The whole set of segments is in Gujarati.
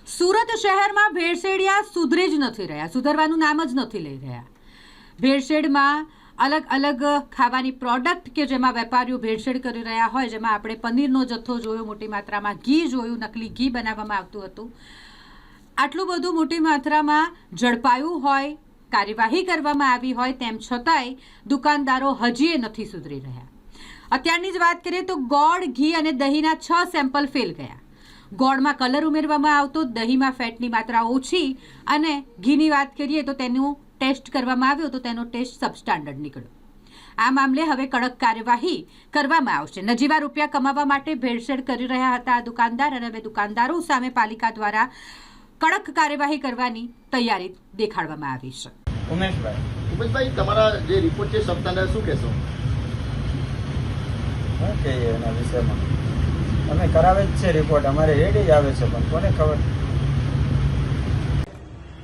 સુરત શહેરમાં ભેળસેડિયા સુધરી જ નથી રહ્યા, સુધરવાનું નામ જ નથી લઈ રહ્યા. ભેળસેડમાં અલગ અલગ ખાવાની પ્રોડક્ટ કે જેમાં વેપારીઓ ભેળસેડ કરી રહ્યા હોય, જેમાં આપણે પનીરનો જથ્થો જોયો, મોટી માત્રામાં ઘી જોયું, નકલી ઘી બનાવવામાં આવતું હતું. આટલું બધું મોટી માત્રામાં ઝડપાયું હોય, કાર્યવાહી કરવામાં આવી હોય, તેમ છતાંય દુકાનદારો હજી નથી સુધરી રહ્યા. અત્યારની જ વાત કરીએ તો ગોળ, ઘી અને દહીંના 6 સેમ્પલ ફેલ ગયા. ગોળમાં કલર ઉમેરવામાં આવતો, દહીંમાં ફેટની માત્રા ઓછી અને ઘીની વાત કરીએ તો તેનું ટેસ્ટ કરવામાં આવ્યો તો તેનો ટેસ્ટ સબસ્ટાન્ડર્ડ નીકળ્યો. આ મામલે હવે કડક કાર્યવાહી કરવામાં આવશે. નજીવા રૂપિયા કમાવા માટે ભેળસેળ કરી રહ્યા હતા આ દુકાનદાર, અને હવે દુકાનદારો સામે પાલિકા દ્વારા કડક કાર્યવાહી કરવાની તૈયારી દેખાડવામાં આવી છે. ઉમેશભાઈ, તમારા જે રિપોર્ટ છે સબસ્ટાન્ડર્ડ, શું કહેશો? શું કહીએ એના વિષયમાં? અમે કરાવે જ છે રિપોર્ટ, અમારે રેડી જ આવે છે, પણ કોને ખબર.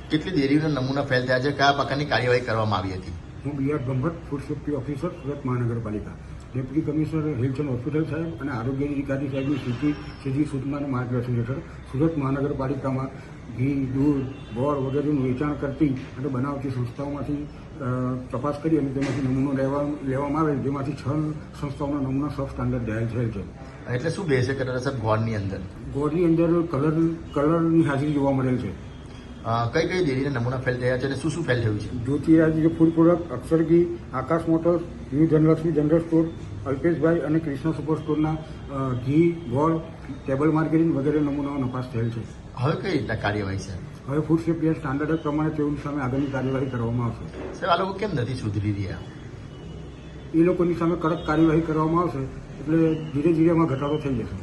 કેટલી ડેરીના નમૂના ફેલ થયા છે, કયા પ્રકારની કાર્યવાહી કરવામાં આવી હતી? હું B R Brahmbhatt, food safety officer, Surat મહાનગરપાલિકા. Deputy commissioner health and hospital સાહેબ અને આરોગ્ય અધિકારી સાહેબની સીધી સૂચના અને માર્ગદર્શન હેઠળ સુરત મહાનગરપાલિકામાં ઘી, દૂધ, ગોળ વગેરેનું વેચાણ કરતી અને બનાવતી સંસ્થાઓમાંથી તપાસ કરી અને તેમાંથી નમૂનો લેવામાં આવે, જેમાંથી 6 સંસ્થાઓના નમૂના સબ સ્ટાન્ડર્ડ જાહેર થયેલ છે. એટલે શું બેસે કરે સાહેબ ગોળની અંદર? ગોળની અંદર કલરની હાજરી જોવા મળેલ છે. કઈ કઈ ડેરીના નમૂના ફેલ થયા છે અને શું શું ફેલ થયું છે? Jyotiraj food product, Akshar ghee, Akash motors, new Dhanlaxmi general store, Alpeshbhai અને કૃષ્ણ સુપર સ્ટોરના ઘી, ગોળ, ટેબલ માર્કેટિંગ વગેરે નમૂનાઓ નપાસ થયેલ છે. હવે કઈ રીતના કાર્યવાહી છે? હવે ફૂડ સેફ્ટી સ્ટાન્ડર્ડ પ્રમાણે તેઓની સામે આગળની કાર્યવાહી કરવામાં આવશે. સાહેબ, આ લોકો કેમ નથી સુધરી રહ્યા? એ લોકોની સામે કડક કાર્યવાહી કરવામાં આવશે એટલે ધીરે ધીરે એમાં ઘટાડો થઈ જશે.